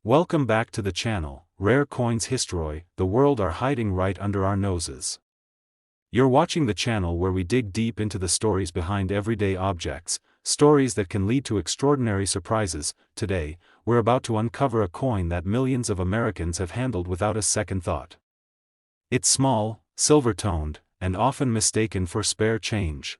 Welcome back to the channel, Rare Coins History, the world are hiding right under our noses. You're watching the channel where we dig deep into the stories behind everyday objects, stories that can lead to extraordinary surprises. Today, we're about to uncover a coin that millions of Americans have handled without a second thought. It's small, silver-toned, and often mistaken for spare change.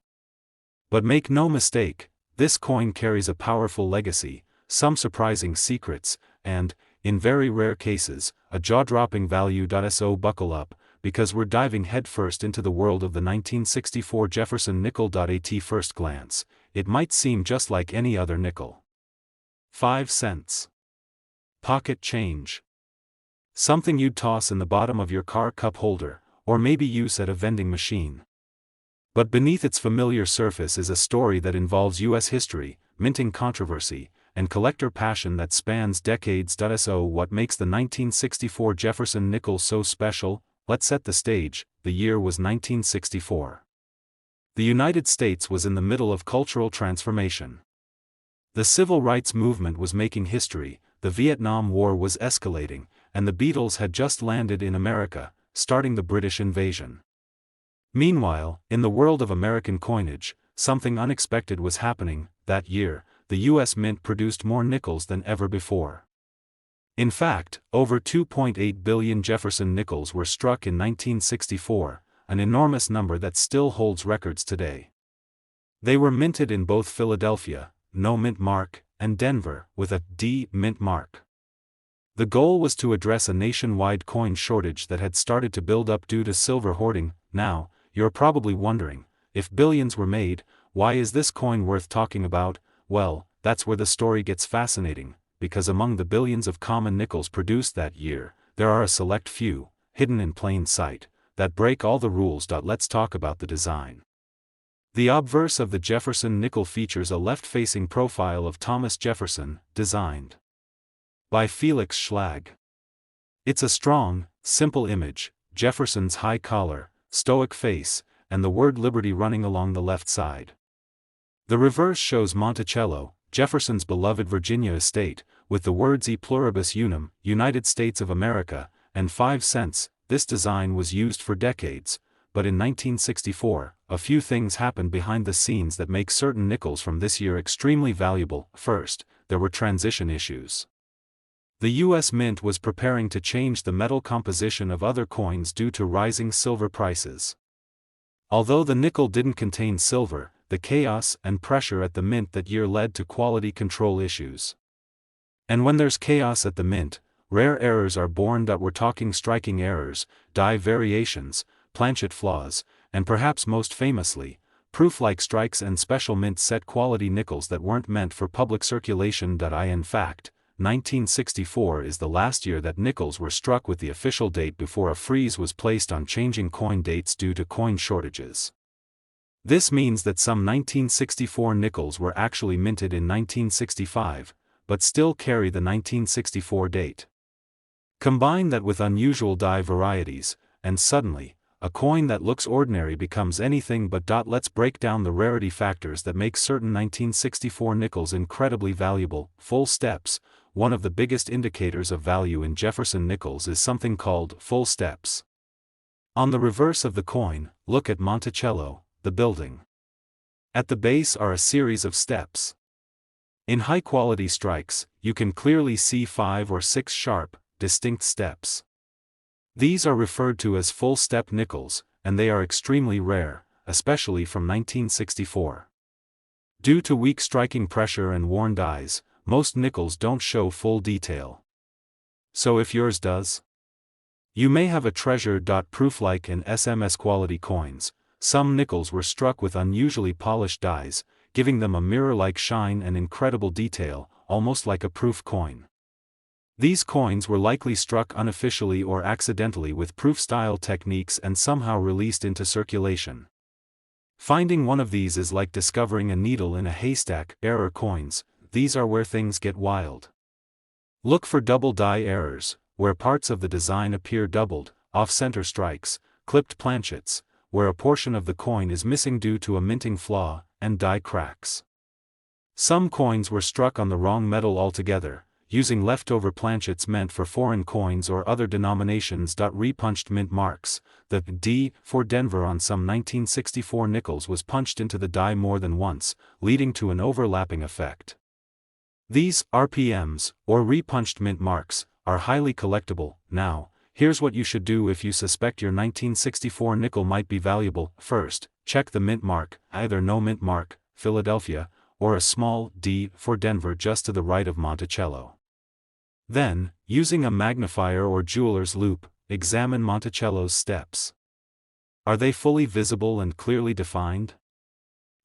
But make no mistake, this coin carries a powerful legacy, some surprising secrets, and, in very rare cases, a jaw-dropping value. So buckle up, because we're diving headfirst into the world of the 1964 Jefferson nickel. At first glance, it might seem just like any other nickel. 5 cents. Pocket change. Something you'd toss in the bottom of your car cup holder, or maybe use at a vending machine. But beneath its familiar surface is a story that involves U.S. history, minting controversy, and collector passion that spans decades. So what makes the 1964 Jefferson nickel so special? Let's set the stage. The year was 1964. The United States was in the middle of cultural transformation. The Civil Rights Movement was making history, the Vietnam War was escalating, and the Beatles had just landed in America, starting the British invasion. Meanwhile, in the world of American coinage, something unexpected was happening. That year, the U.S. Mint produced more nickels than ever before. In fact, over 2.8 billion Jefferson nickels were struck in 1964, an enormous number that still holds records today. They were minted in both Philadelphia, no mint mark, and Denver, with a D mint mark. The goal was to address a nationwide coin shortage that had started to build up due to silver hoarding. Now, you're probably wondering, if billions were made, why is this coin worth talking about? Well, that's where the story gets fascinating, because among the billions of common nickels produced that year, there are a select few, hidden in plain sight, that break all the rules. Let's talk about the design. The obverse of the Jefferson nickel features a left-facing profile of Thomas Jefferson, designed by Felix Schlag. It's a strong, simple image, Jefferson's high collar, stoic face, and the word liberty running along the left side. The reverse shows Monticello, Jefferson's beloved Virginia estate, with the words E pluribus unum, United States of America, and 5 cents. This design was used for decades, but in 1964, a few things happened behind the scenes that make certain nickels from this year extremely valuable. First, there were transition issues. The U.S. Mint was preparing to change the metal composition of other coins due to rising silver prices. Although the nickel didn't contain silver, the chaos and pressure at the mint that year led to quality control issues. And when there's chaos at the mint, rare errors are born. We're talking striking errors, die variations, planchet flaws, and perhaps most famously, proof-like strikes and special mint set quality nickels that weren't meant for public circulation. In fact, 1964 is the last year that nickels were struck with the official date before a freeze was placed on changing coin dates due to coin shortages. This means that some 1964 nickels were actually minted in 1965, but still carry the 1964 date. Combine that with unusual die varieties, and suddenly, a coin that looks ordinary becomes anything but. Let's break down the rarity factors that make certain 1964 nickels incredibly valuable. Full steps. One of the biggest indicators of value in Jefferson nickels is something called full steps. On the reverse of the coin, look at Monticello, the building. At the base are a series of steps. In high-quality strikes, you can clearly see 5 or 6 sharp, distinct steps. These are referred to as full-step nickels, and they are extremely rare, especially from 1964. Due to weak striking pressure and worn dies, most nickels don't show full detail. So if yours does, you may have a treasure. Proof-like and SMS quality coins, some nickels were struck with unusually polished dies, giving them a mirror-like shine and incredible detail, almost like a proof coin. These coins were likely struck unofficially or accidentally with proof-style techniques and somehow released into circulation. Finding one of these is like discovering a needle in a haystack. Error coins, these are where things get wild. Look for double die errors, where parts of the design appear doubled, off-center strikes, clipped planchets, where a portion of the coin is missing due to a minting flaw, and die cracks. Some coins were struck on the wrong metal altogether, using leftover planchets meant for foreign coins or other denominations. Repunched mint marks. The D for Denver on some 1964 nickels was punched into the die more than once, leading to an overlapping effect. These RPMs, or repunched mint marks, are highly collectible. Now, here's what you should do if you suspect your 1964 nickel might be valuable. First, check the mint mark, either no mint mark, Philadelphia, or a small D for Denver just to the right of Monticello. Then, using a magnifier or jeweler's loupe, examine Monticello's steps. Are they fully visible and clearly defined?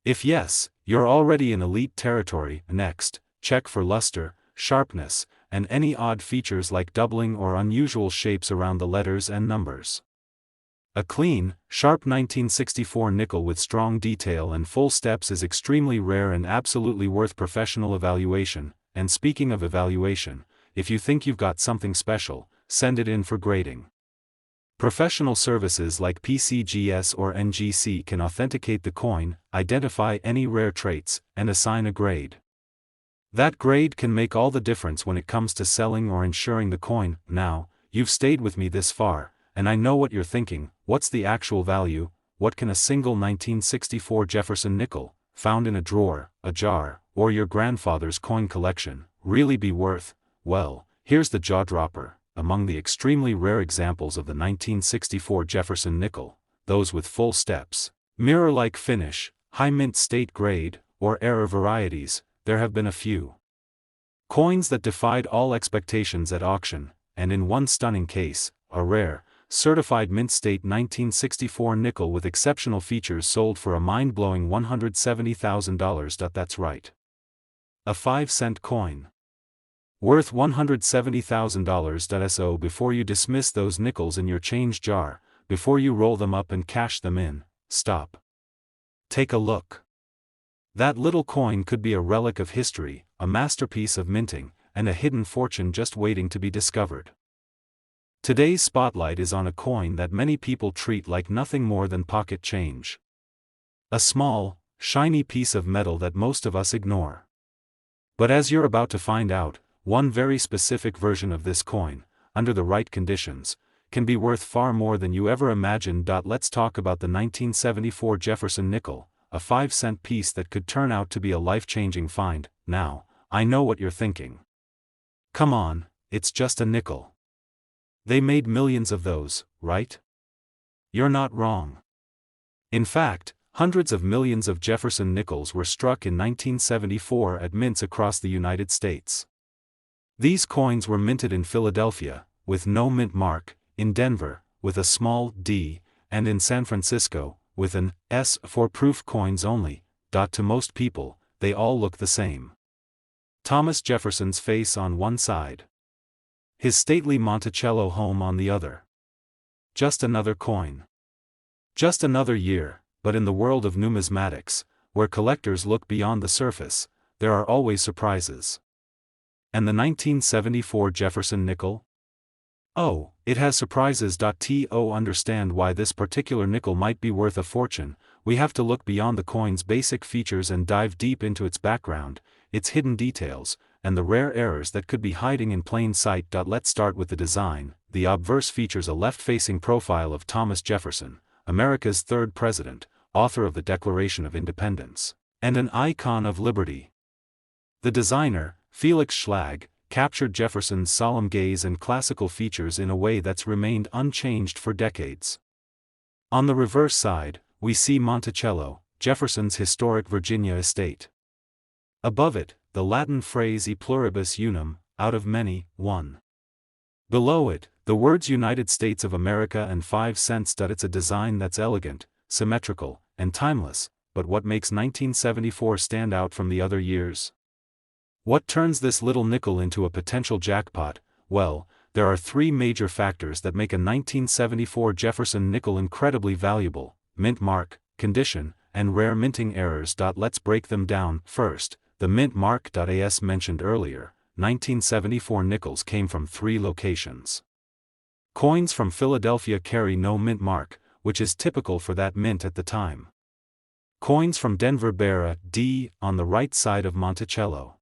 If yes, you're already in elite territory. Next, check for luster, sharpness, and any odd features like doubling or unusual shapes around the letters and numbers. A clean, sharp 1964 nickel with strong detail and full steps is extremely rare and absolutely worth professional evaluation. And speaking of evaluation, if you think you've got something special, send it in for grading. Professional services like PCGS or NGC can authenticate the coin, identify any rare traits, and assign a grade. That grade can make all the difference when it comes to selling or insuring the coin. Now, you've stayed with me this far, and I know what you're thinking. What's the actual value? What can a single 1964 Jefferson nickel, found in a drawer, a jar, or your grandfather's coin collection, really be worth? Well, here's the jaw-dropper. Among the extremely rare examples of the 1964 Jefferson nickel, those with full steps, mirror-like finish, high mint state grade, or error varieties, there have been a few. Coins that defied all expectations at auction, and in one stunning case, a rare, certified mint state 1964 nickel with exceptional features sold for a mind-blowing $170,000. That's right. A 5-cent coin. Worth $170,000. So before you dismiss those nickels in your change jar, before you roll them up and cash them in, stop. Take a look. That little coin could be a relic of history, a masterpiece of minting, and a hidden fortune just waiting to be discovered. Today's spotlight is on a coin that many people treat like nothing more than pocket change. A small, shiny piece of metal that most of us ignore. But as you're about to find out, one very specific version of this coin, under the right conditions, can be worth far more than you ever imagined. Let's talk about the 1974 Jefferson nickel, a 5-cent piece that could turn out to be a life-changing find. Now, I know what you're thinking. Come on, it's just a nickel. They made millions of those, right? You're not wrong. In fact, hundreds of millions of Jefferson nickels were struck in 1974 at mints across the United States. These coins were minted in Philadelphia, with no mint mark, in Denver, with a small D, and in San Francisco, with an S for proof coins only. To most people, they all look the same. Thomas Jefferson's face on one side. His stately Monticello home on the other. Just another coin. Just another year, but in the world of numismatics, where collectors look beyond the surface, there are always surprises. And the 1974 Jefferson nickel? Oh, it has surprises. To understand why this particular nickel might be worth a fortune, we have to look beyond the coin's basic features and dive deep into its background, its hidden details, and the rare errors that could be hiding in plain sight. Let's start with the design. The obverse features a left-facing profile of Thomas Jefferson, America's third president, author of the Declaration of Independence, and an icon of liberty. The designer, Felix Schlag, captured Jefferson's solemn gaze and classical features in a way that's remained unchanged for decades. On the reverse side, we see Monticello, Jefferson's historic Virginia estate. Above it, the Latin phrase e pluribus unum, out of many, one. Below it, the words United States of America and 5 cents. It's a design that's elegant, symmetrical, and timeless, but what makes 1974 stand out from the other years? What turns this little nickel into a potential jackpot? Well, there are 3 major factors that make a 1974 Jefferson nickel incredibly valuable: mint mark, condition, and rare minting errors. Let's break them down. First, the mint mark. As mentioned earlier, 1974 nickels came from 3 locations. Coins from Philadelphia carry no mint mark, which is typical for that mint at the time. Coins from Denver bear a D on the right side of Monticello.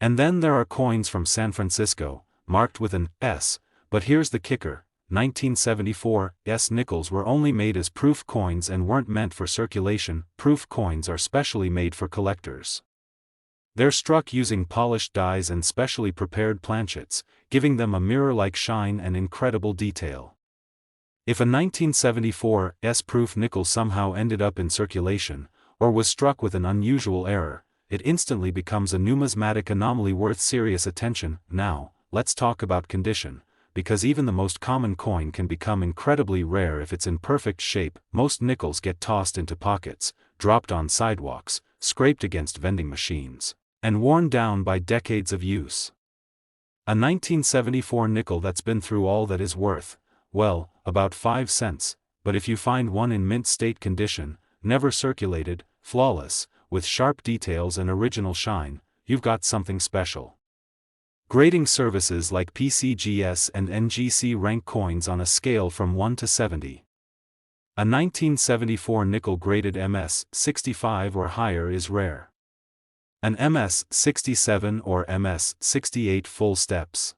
And then there are coins from San Francisco, marked with an S, but here's the kicker: 1974 S nickels were only made as proof coins and weren't meant for circulation. Proof coins are specially made for collectors. They're struck using polished dies and specially prepared planchets, giving them a mirror-like shine and incredible detail. If a 1974 S proof nickel somehow ended up in circulation, or was struck with an unusual error, it instantly becomes a numismatic anomaly worth serious attention. Now, let's talk about condition, because even the most common coin can become incredibly rare if it's in perfect shape. Most nickels get tossed into pockets, dropped on sidewalks, scraped against vending machines, and worn down by decades of use. A 1974 nickel that's been through all that is worth, well, about 5 cents, but if you find one in mint state condition, never circulated, flawless, with sharp details and original shine, you've got something special. Grading services like PCGS and NGC rank coins on a scale from 1 to 70. A 1974 nickel graded MS 65 or higher is rare. An MS 67 or MS 68 full steps.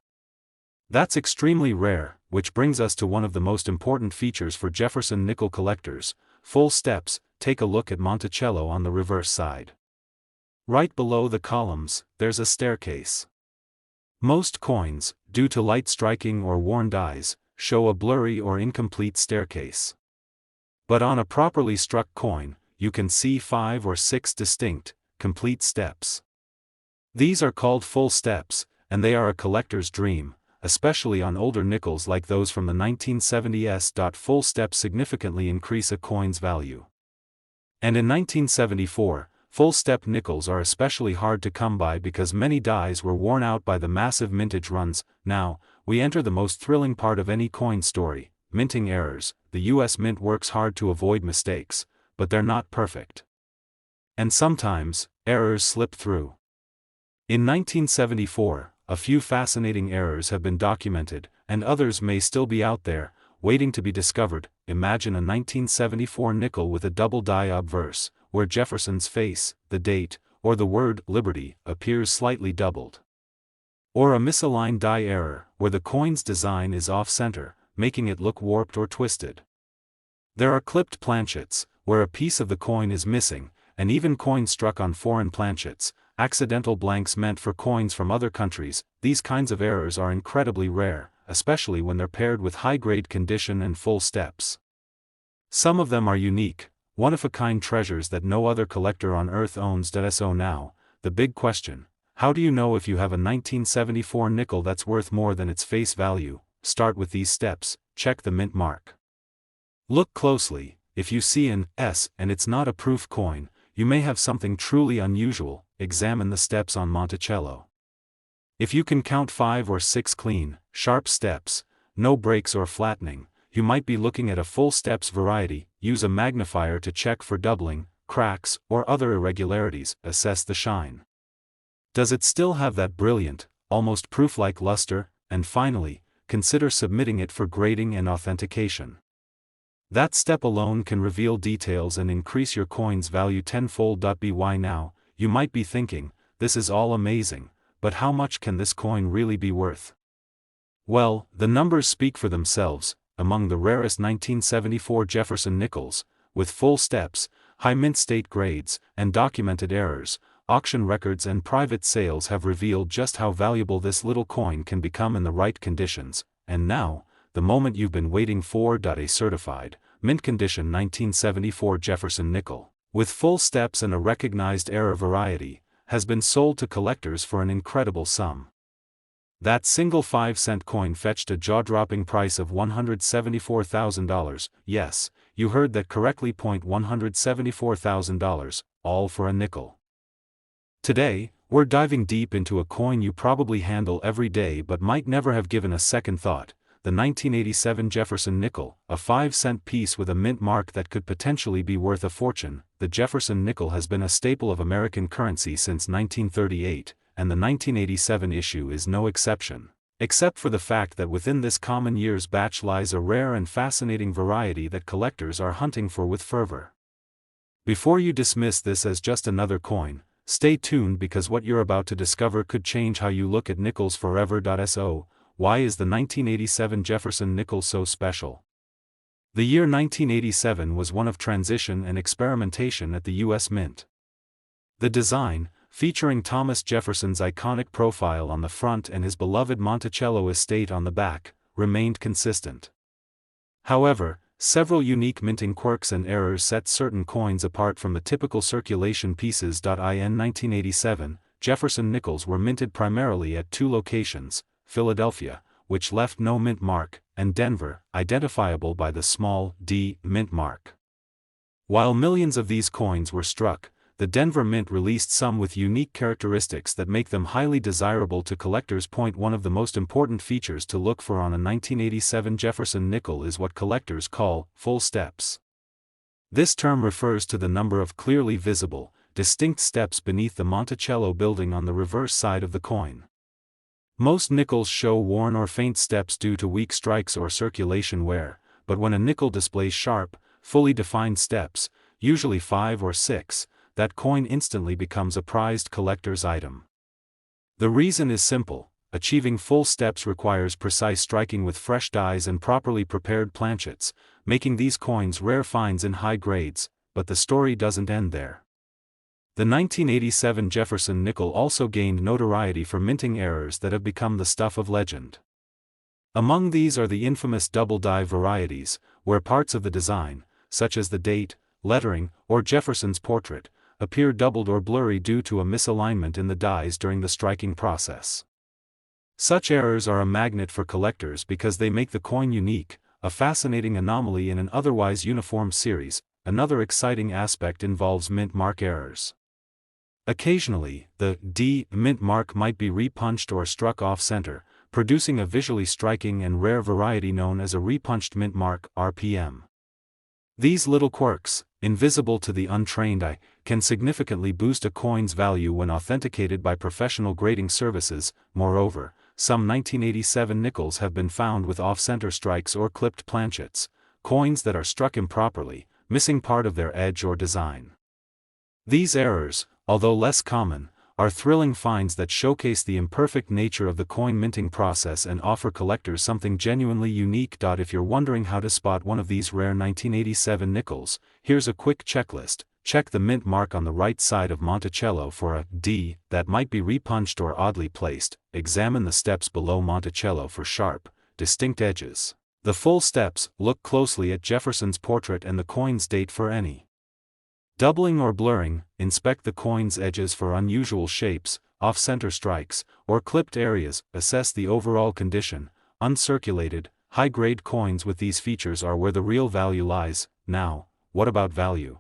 That's extremely rare, which brings us to one of the most important features for Jefferson nickel collectors: full steps. Take a look at Monticello on the reverse side. Right below the columns, there's a staircase. Most coins, due to light striking or worn dies, show a blurry or incomplete staircase. But on a properly struck coin, you can see 5 or 6 distinct, complete steps. These are called full steps, and they are a collector's dream, especially on older nickels like those from the 1970s. Full steps significantly increase a coin's value. And in 1974, full-step nickels are especially hard to come by because many dies were worn out by the massive mintage runs. Now, we enter the most thrilling part of any coin story: minting errors. The US Mint works hard to avoid mistakes, but they're not perfect. And sometimes, errors slip through. In 1974, a few fascinating errors have been documented, and others may still be out there, waiting to be discovered. Imagine a 1974 nickel with a double die obverse, where Jefferson's face, the date, or the word Liberty appears slightly doubled. Or a misaligned die error, where the coin's design is off-center, making it look warped or twisted. There are clipped planchets, where a piece of the coin is missing, and even coins struck on foreign planchets, accidental blanks meant for coins from other countries. These kinds of errors are incredibly rare, especially when they're paired with high-grade condition and full steps. Some of them are unique, one-of-a-kind treasures that no other collector on earth owns. So now, the big question: how do you know if you have a 1974 nickel that's worth more than its face value? Start with these steps. Check the mint mark. Look closely. If you see an S and it's not a proof coin, you may have something truly unusual. Examine the steps on Monticello. If you can count 5 or 6 clean, sharp steps, no breaks or flattening, you might be looking at a full steps variety. Use a magnifier to check for doubling, cracks, or other irregularities. Assess the shine. Does it still have that brilliant, almost proof-like luster? And finally, consider submitting it for grading and authentication. That step alone can reveal details and increase your coin's value tenfold. By now, you might be thinking, this is all amazing, but how much can this coin really be worth? Well, the numbers speak for themselves. Among the rarest 1974 Jefferson nickels, with full steps, high mint state grades, and documented errors, auction records and private sales have revealed just how valuable this little coin can become in the right conditions. And now, the moment you've been waiting for: a certified, mint condition 1974 Jefferson nickel, with full steps and a recognized error variety, has been sold to collectors for an incredible sum. That single 5-cent coin fetched a jaw-dropping price of $174,000. Yes, you heard that correctly. $174,000, all for a nickel. Today, we're diving deep into a coin you probably handle every day but might never have given a second thought: the 1987 Jefferson nickel, a 5-cent piece with a mint mark that could potentially be worth a fortune. The Jefferson nickel has been a staple of American currency since 1938, and the 1987 issue is no exception, except for the fact that within this common year's batch lies a rare and fascinating variety that collectors are hunting for with fervor. Before you dismiss this as just another coin, Stay tuned because what you're about to discover could change how you look at nickels forever. So, why is the 1987 Jefferson nickel so special? The year 1987 was one of transition and experimentation at the U.S. Mint. The design, featuring Thomas Jefferson's iconic profile on the front and his beloved Monticello estate on the back, remained consistent. However, several unique minting quirks and errors set certain coins apart from the typical circulation pieces. In 1987, Jefferson nickels were minted primarily at two locations: Philadelphia, which left no mint mark, and Denver, identifiable by the small d mint mark. While millions of these coins were struck, the Denver Mint released some with unique characteristics that make them highly desirable to collectors. One of the most important features to look for on a 1987 Jefferson nickel is what collectors call full steps. This term refers to the number of clearly visible, distinct steps beneath the Monticello building on the reverse side of the coin. Most nickels show worn or faint steps due to weak strikes or circulation wear, but when a nickel displays sharp, fully defined steps, usually 5 or 6, that coin instantly becomes a prized collector's item. The reason is simple: achieving full steps requires precise striking with fresh dies and properly prepared planchets, making these coins rare finds in high grades. But the story doesn't end there. The 1987 Jefferson nickel also gained notoriety for minting errors that have become the stuff of legend. Among these are the infamous double die varieties, where parts of the design, such as the date, lettering, or Jefferson's portrait, appear doubled or blurry due to a misalignment in the dies during the striking process. Such errors are a magnet for collectors because they make the coin unique, a fascinating anomaly in an otherwise uniform series. Another exciting aspect involves mint mark errors. Occasionally, the D mint mark might be repunched or struck off-center, producing a visually striking and rare variety known as a repunched mint mark (RPM). These little quirks, invisible to the untrained eye, can significantly boost a coin's value when authenticated by professional grading services. Moreover, some 1987 nickels have been found with off-center strikes or clipped planchets, coins that are struck improperly, missing part of their edge or design. These errors, although less common, are thrilling finds that showcase the imperfect nature of the coin minting process and offer collectors something genuinely unique. If you're wondering how to spot one of these rare 1987 nickels, here's a quick checklist. Check the mint mark on the right side of Monticello for a D that might be repunched or oddly placed. Examine the steps below Monticello for sharp, distinct edges. The full steps. Look closely at Jefferson's portrait and the coin's date for any doubling or blurring. Inspect the coin's edges for unusual shapes, off-center strikes, or clipped areas. Assess the overall condition. Uncirculated, high-grade coins with these features are where the real value lies. Now, what about value?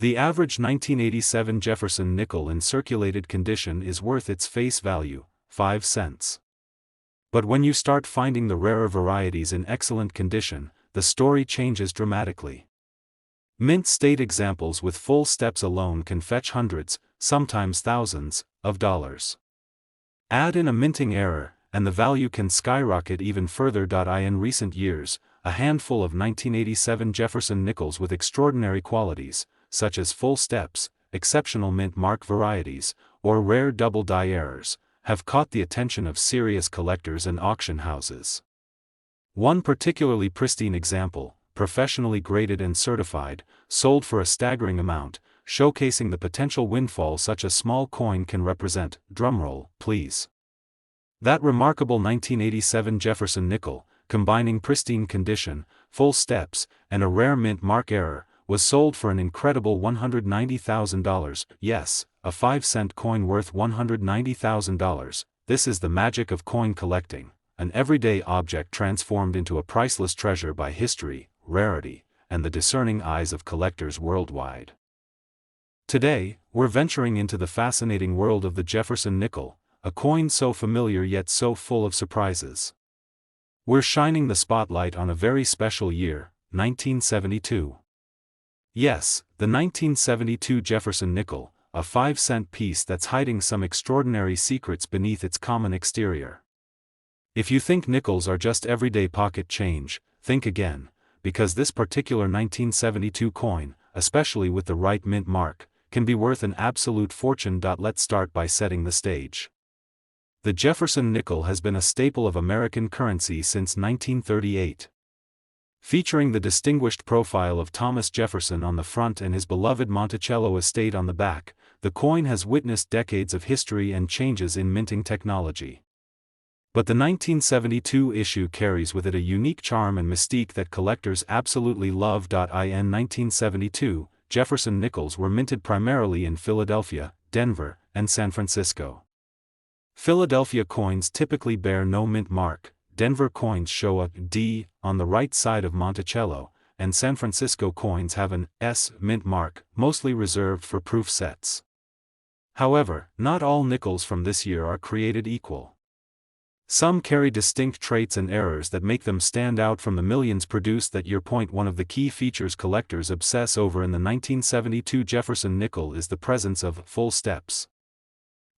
The average 1987 Jefferson nickel in circulated condition is worth its face value, 5 cents. But when you start finding the rarer varieties in excellent condition, the story changes dramatically. Mint state examples with full steps alone can fetch hundreds, sometimes thousands, of dollars. Add in a minting error, and the value can skyrocket even further. In recent years, a handful of 1987 Jefferson nickels with extraordinary qualities, such as full steps, exceptional mint mark varieties, or rare double die errors, have caught the attention of serious collectors and auction houses. One particularly pristine example, professionally graded and certified, sold for a staggering amount, showcasing the potential windfall such a small coin can represent. Drumroll, please. That remarkable 1987 Jefferson nickel, combining pristine condition, full steps, and a rare mint mark error, was sold for an incredible $190,000. Yes, a 5-cent coin worth $190,000. This is the magic of coin collecting, an everyday object transformed into a priceless treasure by history, rarity, and the discerning eyes of collectors worldwide. Today, we're venturing into the fascinating world of the Jefferson nickel, a coin so familiar yet so full of surprises. We're shining the spotlight on a very special year, 1972. Yes, the 1972 Jefferson nickel, a 5-cent piece that's hiding some extraordinary secrets beneath its common exterior. If you think nickels are just everyday pocket change, think again, because this particular 1972 coin, especially with the right mint mark, can be worth an absolute fortune. Let's start by setting the stage. The Jefferson nickel has been a staple of American currency since 1938. Featuring the distinguished profile of Thomas Jefferson on the front and his beloved Monticello estate on the back, the coin has witnessed decades of history and changes in minting technology. But the 1972 issue carries with it a unique charm and mystique that collectors absolutely love. In 1972, Jefferson nickels were minted primarily in Philadelphia, Denver, and San Francisco. Philadelphia coins typically bear no mint mark, Denver coins show a D on the right side of Monticello, and San Francisco coins have an S mint mark, mostly reserved for proof sets. However, not all nickels from this year are created equal. Some carry distinct traits and errors that make them stand out from the millions produced that year. One of the key features collectors obsess over in the 1972 Jefferson nickel is the presence of full steps.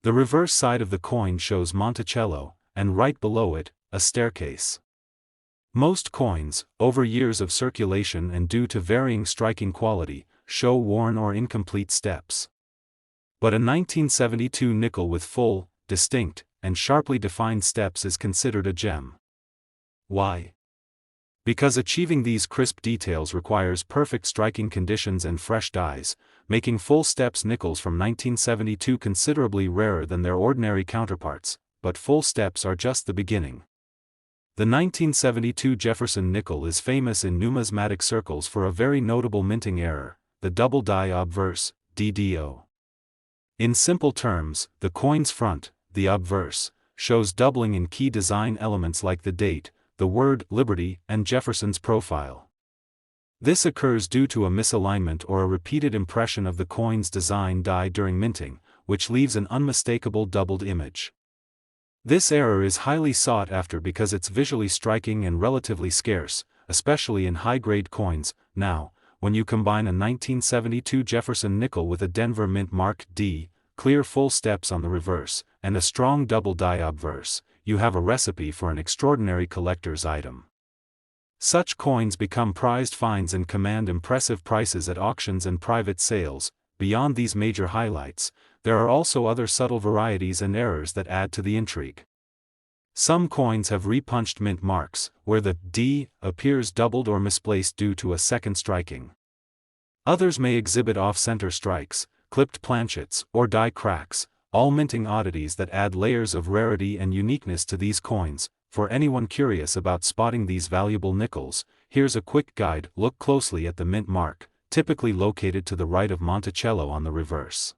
The reverse side of the coin shows Monticello, and right below it, a staircase. Most coins, over years of circulation and due to varying striking quality, show worn or incomplete steps. But a 1972 nickel with full, distinct, and sharply defined steps is considered a gem. Why? Because achieving these crisp details requires perfect striking conditions and fresh dies, making full steps nickels from 1972 considerably rarer than their ordinary counterparts, but full steps are just the beginning. The 1972 Jefferson nickel is famous in numismatic circles for a very notable minting error, the double die obverse, DDO. In simple terms, the coin's front, the obverse, shows doubling in key design elements like the date, the word Liberty, and Jefferson's profile. This occurs due to a misalignment or a repeated impression of the coin's design die during minting, which leaves an unmistakable doubled image. This error is highly sought after because it's visually striking and relatively scarce, especially in high-grade coins. Now, when you combine a 1972 Jefferson nickel with a Denver mint mark D, clear full steps on the reverse, and a strong double die obverse, you have a recipe for an extraordinary collector's item. Such coins become prized finds and command impressive prices at auctions and private sales. Beyond these major highlights, there are also other subtle varieties and errors that add to the intrigue. Some coins have repunched mint marks, where the D appears doubled or misplaced due to a second striking. Others may exhibit off-center strikes, clipped planchets, or die cracks, all minting oddities that add layers of rarity and uniqueness to these coins. For anyone curious about spotting these valuable nickels, here's a quick guide. Look closely at the mint mark, typically located to the right of Monticello on the reverse.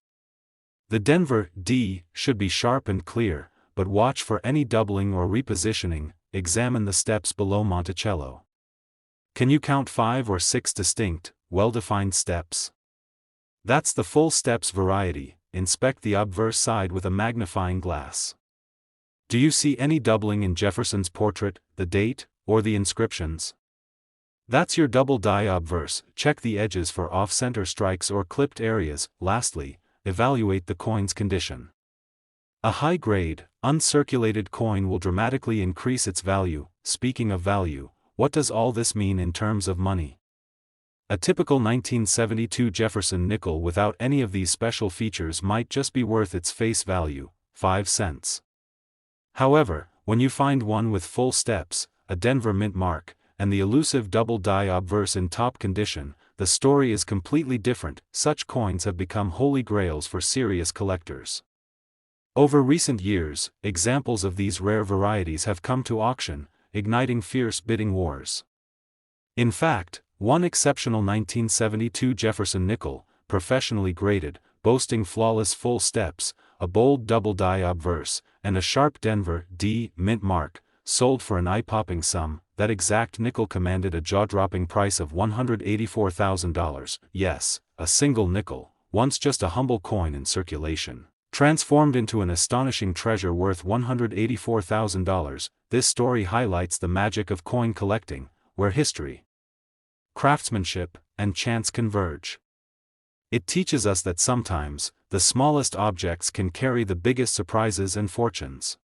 The Denver D should be sharp and clear, but watch for any doubling or repositioning. Examine the steps below Monticello. Can you count 5 or 6 distinct, well-defined steps? That's the full steps variety. Inspect the obverse side with a magnifying glass. Do you see any doubling in Jefferson's portrait, the date, or the inscriptions? That's your double die obverse. Check the edges for off-center strikes or clipped areas. Lastly, evaluate the coin's condition. A high-grade, uncirculated coin will dramatically increase its value. Speaking of value, what does all this mean in terms of money? A typical 1972 Jefferson nickel without any of these special features might just be worth its face value, 5 cents. However, when you find one with full steps, a Denver mint mark, and the elusive double die obverse in top condition, the story is completely different. Such coins have become holy grails for serious collectors. Over recent years, examples of these rare varieties have come to auction, igniting fierce bidding wars. In fact, one exceptional 1972 Jefferson nickel, professionally graded, boasting flawless full steps, a bold double die obverse, and a sharp Denver D mint mark, sold for an eye-popping sum. That exact nickel commanded a jaw-dropping price of $184,000. Yes, a single nickel, once just a humble coin in circulation, transformed into an astonishing treasure worth $184,000. This story highlights the magic of coin collecting, where history, craftsmanship, and chance converge. It teaches us that sometimes, the smallest objects can carry the biggest surprises and fortunes.